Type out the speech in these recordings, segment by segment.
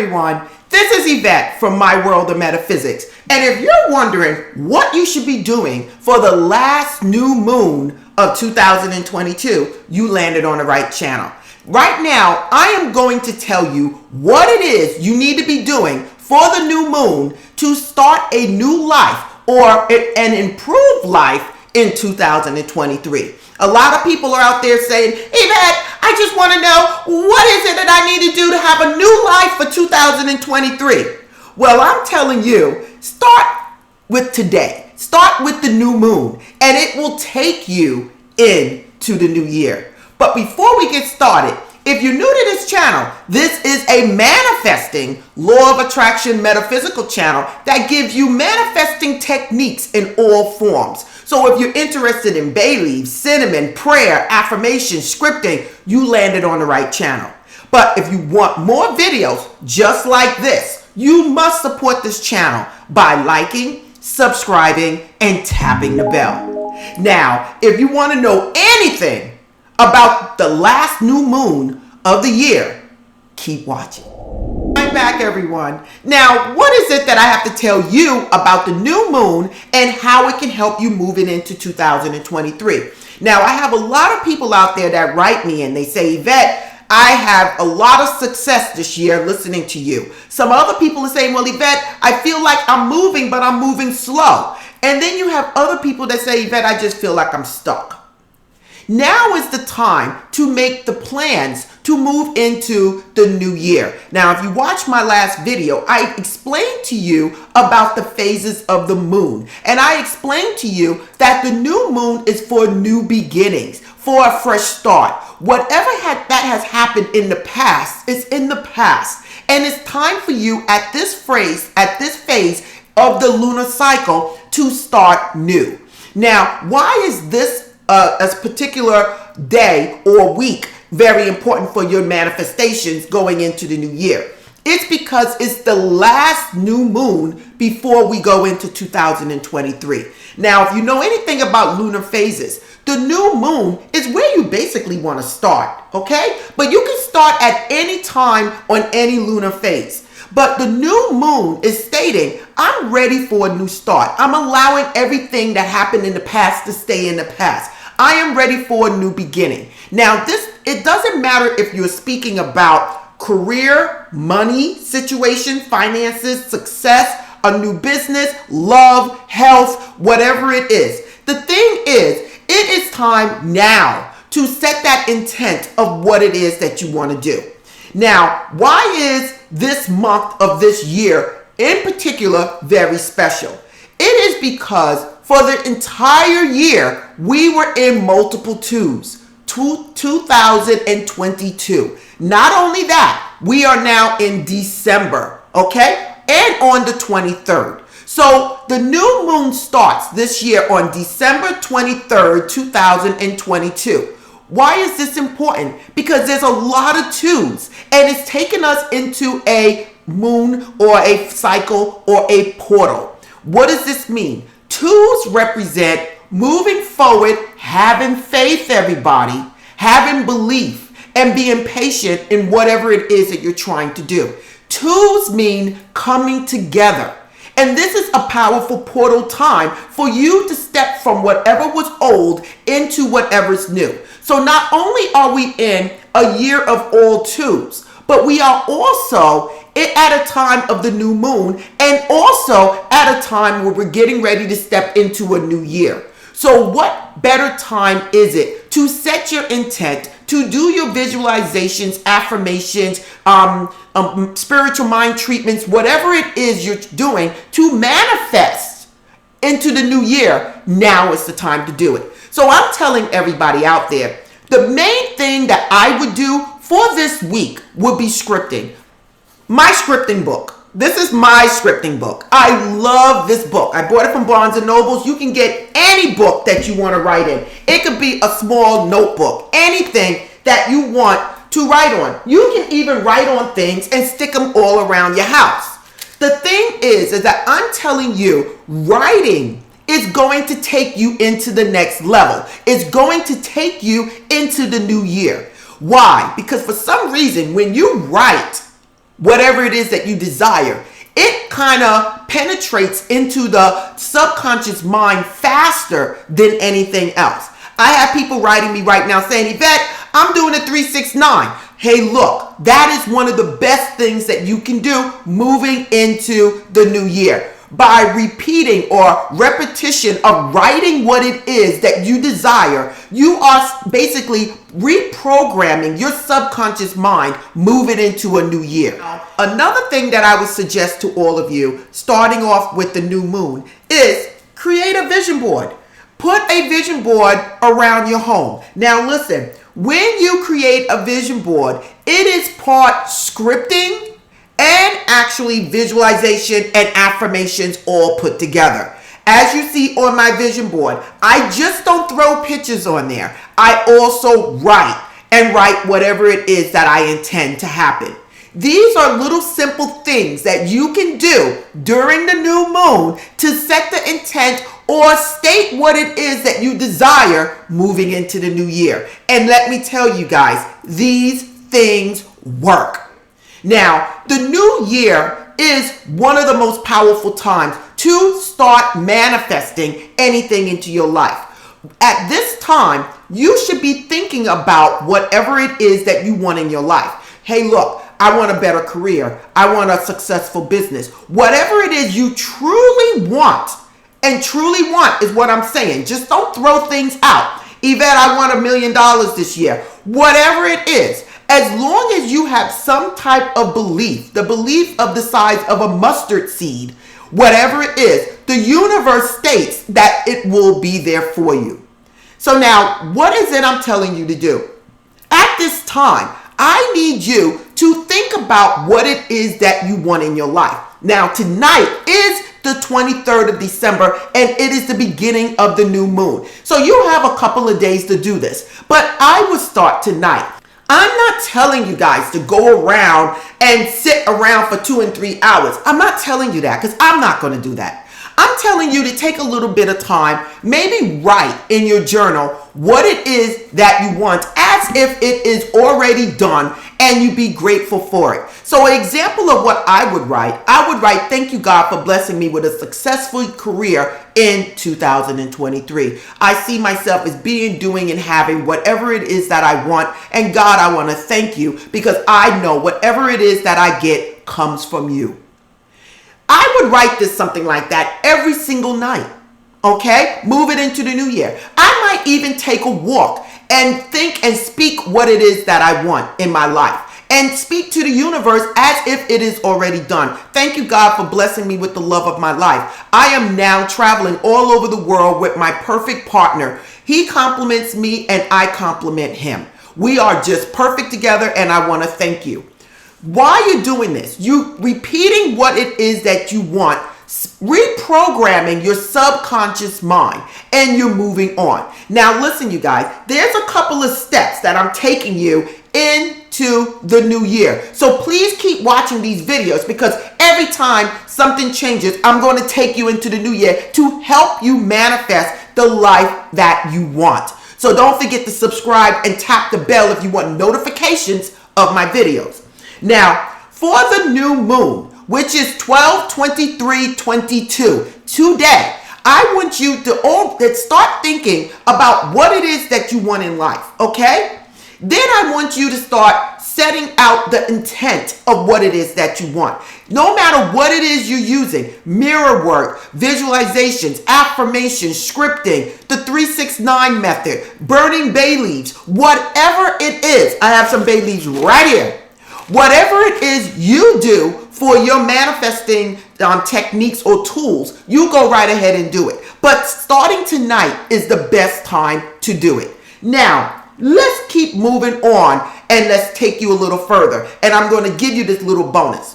everyone. This is Yvette from My World of Metaphysics. And if you're wondering what you should be doing for the last new moon of 2022, you landed on the right channel. Right now, I am going to tell you what it is you need to be doing for the new moon to start a new life or an improved life in 2023. A lot of people are out there saying, Yvette, I just want to know, what is it that I need to do to have a new life for 2023? Well, I'm telling you, start with today. Start with the new moon, and it will take you into the new year. But before we get started, if you're new to this channel, this is a manifesting law of attraction metaphysical channel that gives you manifesting techniques in all forms. So if you're interested in bay leaves, cinnamon, prayer, affirmation, scripting, you landed on the right channel. But if you want more videos just like this, you must support this channel by liking, subscribing, and tapping the bell. Now, if you want to know anything about the last new moon of the year, keep watching. I'm back, everyone. Now, what is it that I have to tell you about the new moon and how it can help you moving into 2023? Now, I have a lot of people out there that write me and they say, Yvette, I have a lot of success this year listening to you. Some other people are saying, well, Yvette, I feel like I'm moving, but I'm moving slow. And then you have other people that say, Yvette, I just feel like I'm stuck. Now is the time to make the plans to move into the new year. Now, if you watch my last video, I explained to you about the phases of the moon. And I explained to you that the new moon is for new beginnings, for a fresh start. Whatever that has happened in the past is in the past. And it's time for you at this phase of the lunar cycle to start new. Now, why is this a particular day or week very important for your manifestations going into the new year? It's because it's the last new moon before we go into 2023. Now, if you know anything about lunar phases, the new moon is where you basically want to start, okay? But you can start at any time on any lunar phase. But the new moon is stating, I'm ready for a new start. I'm allowing everything that happened in the past to stay in the past. I am ready for a new beginning. Now, it doesn't matter if you're speaking about career, money, situation, finances, success, a new business, love, health, whatever it is. The thing is, it is time now to set that intent of what it is that you want to do. Now, why is this month of this year in particular very special? It is because for the entire year, we were in multiple twos, 2022. Not only that, we are now in December, okay? And on the 23rd. So the new moon starts this year on December 23rd, 2022. Why is this important? Because there's a lot of twos, and it's taken us into a moon or a cycle or a portal. What does this mean? Twos represent moving forward, having faith, everybody, having belief, and being patient in whatever it is that you're trying to do. Twos mean coming together. And this is a powerful portal time for you to step from whatever was old into whatever's new. So not only are we in a year of all twos, but we are also at a time of the new moon and also at a time where we're getting ready to step into a new year. So what better time is it to set your intent, to do your visualizations, affirmations, spiritual mind treatments, whatever it is you're doing to manifest into the new year? Now is the time to do it. So I'm telling everybody out there, the main thing that I would do for this week would be scripting. My scripting book. This is my scripting book. I love this book. I bought it from Barnes & Nobles. You can get any book that you want to write in. It could be a small notebook. Anything that you want to write on. You can even write on things and stick them all around your house. The thing is that I'm telling you, writing is going to take you into the next level. It's going to take you into the new year. Why? Because for some reason, when you write, whatever it is that you desire, it kind of penetrates into the subconscious mind faster than anything else. I have people writing me right now saying, Yvette, I'm doing a 369. Hey, look, that is one of the best things that you can do moving into the new year. By repeating or repetition of writing what it is that you desire, you are basically reprogramming your subconscious mind moving into a new year. Another thing that I would suggest to all of you, starting off with the new moon, is create a vision board. Put a vision board around your home. Now listen, when you create a vision board, it is part scripting and actually visualization and affirmations all put together. As you see on my vision board, I just don't throw pictures on there. I also write whatever it is that I intend to happen. These are little simple things that you can do during the new moon to set the intent or state what it is that you desire moving into the new year. And let me tell you guys, these things work. Now, the new year is one of the most powerful times to start manifesting anything into your life. At this time, you should be thinking about whatever it is that you want in your life. Hey, look, I want a better career. I want a successful business. Whatever it is you truly want, and truly want is what I'm saying. Just don't throw things out. Yvette, I want $1 million this year. Whatever it is. As long as you have some type of belief, the belief of the size of a mustard seed, whatever it is, the universe states that it will be there for you. So now, what is it I'm telling you to do? At this time, I need you to think about what it is that you want in your life. Now, tonight is the 23rd of December, and it is the beginning of the new moon. So you have a couple of days to do this, but I would start tonight. I'm not telling you guys to go around and sit around for 2 and 3 hours. I'm not telling you that because I'm not going to do that. I'm telling you to take a little bit of time, maybe write in your journal what it is that you want as if it is already done and you be grateful for it. So an example of what I would write, thank you God for blessing me with a successful career in 2023. I see myself as being, doing, and having whatever it is that I want. And God, I want to thank you because I know whatever it is that I get comes from you. I would write this something like that every single night. Okay? Move it into the new year. I might even take a walk and think and speak what it is that I want in my life. And speak to the universe as if it is already done. Thank you, God, for blessing me with the love of my life. I am now traveling all over the world with my perfect partner. He compliments me and I compliment him. We are just perfect together and I want to thank you. While you're doing this, you repeating what it is that you want, reprogramming your subconscious mind, and you're moving on. Now listen, you guys, there's a couple of steps that I'm taking you into the new year. So please keep watching these videos because every time something changes, I'm going to take you into the new year to help you manifest the life that you want. So don't forget to subscribe and tap the bell if you want notifications of my videos. Now, for the new moon, which is 12/23/22, today, I want you to start thinking about what it is that you want in life, okay? Then I want you to start setting out the intent of what it is that you want. No matter what it is you're using, mirror work, visualizations, affirmations, scripting, the 369 method, burning bay leaves, whatever it is. I have some bay leaves right here. Whatever it is you do for your manifesting techniques or tools, you go right ahead and do it. But starting tonight is the best time to do it. Now, let's keep moving on and let's take you a little further. And I'm going to give you this little bonus.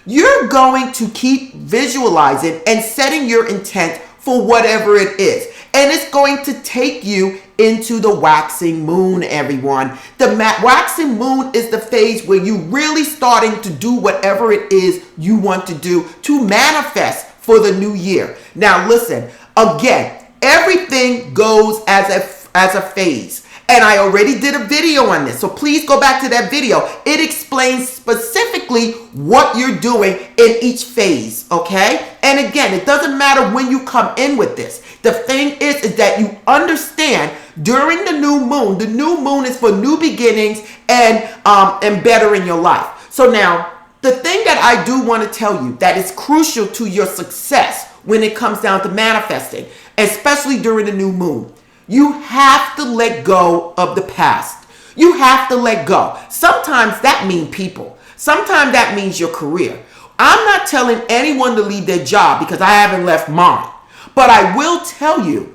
You're going to keep visualizing and setting your intent for whatever it is. And it's going to take you into the waxing moon, everyone. The waxing moon is the phase where you're really starting to do whatever it is you want to do to manifest for the new year. Now listen, again, everything goes as a phase. And I already did a video on this. So please go back to that video. It explains specifically what you're doing in each phase, okay? And again, it doesn't matter when you come in with this. The thing is that you understand during the new moon is for new beginnings and bettering your life. So now, the thing that I do want to tell you that is crucial to your success when it comes down to manifesting, especially during the new moon, you have to let go of the past. You have to let go. Sometimes that means people. Sometimes that means your career. I'm not telling anyone to leave their job because I haven't left mine. But I will tell you,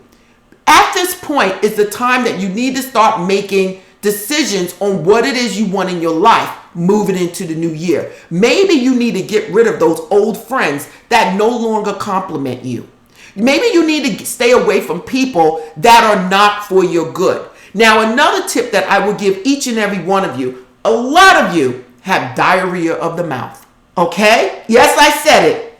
at this point is the time that you need to start making decisions on what it is you want in your life moving into the new year. Maybe you need to get rid of those old friends that no longer compliment you. Maybe you need to stay away from people that are not for your good. Now, another tip that I will give each and every one of you, a lot of you have diarrhea of the mouth. Okay? Yes, I said it.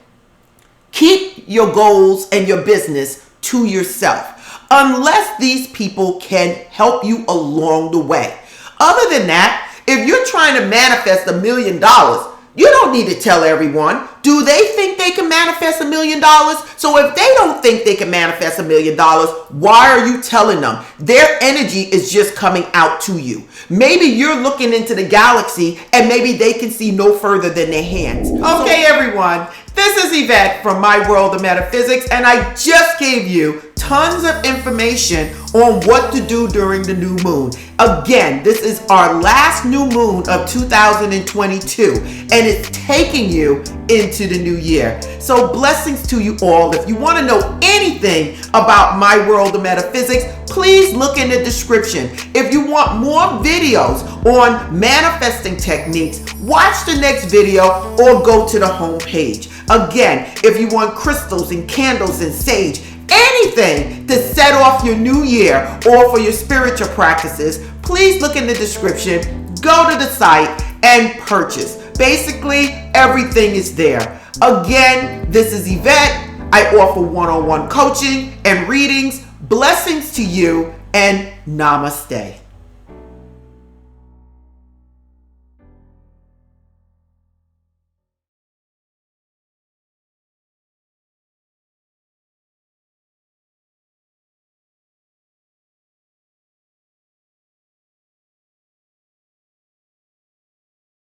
Keep your goals and your business to yourself, unless these people can help you along the way. Other than that, if you're trying to manifest $1 million, you don't need to tell everyone. Do they think they can manifest $1 million? So if they don't think they can manifest $1 million, why are you telling them? Their energy is just coming out to you. Maybe you're looking into the galaxy and maybe they can see no further than their hands. Okay, everyone. This is Yvette from My World of Metaphysics, and I just gave you tons of information on what to do during the new moon. Again, this is our last new moon of 2022, and it's taking you into the new year. So blessings to you all. If you want to know anything about My World of Metaphysics, please look in the description. If you want more videos on manifesting techniques, watch the next video or go to the home page. Again, if you want crystals and candles and sage, anything to set off your new year or for your spiritual practices, please look in the description, go to the site and purchase. Basically, everything is there. Again, this is Yvette. I offer one-on-one coaching and readings. Blessings to you and namaste.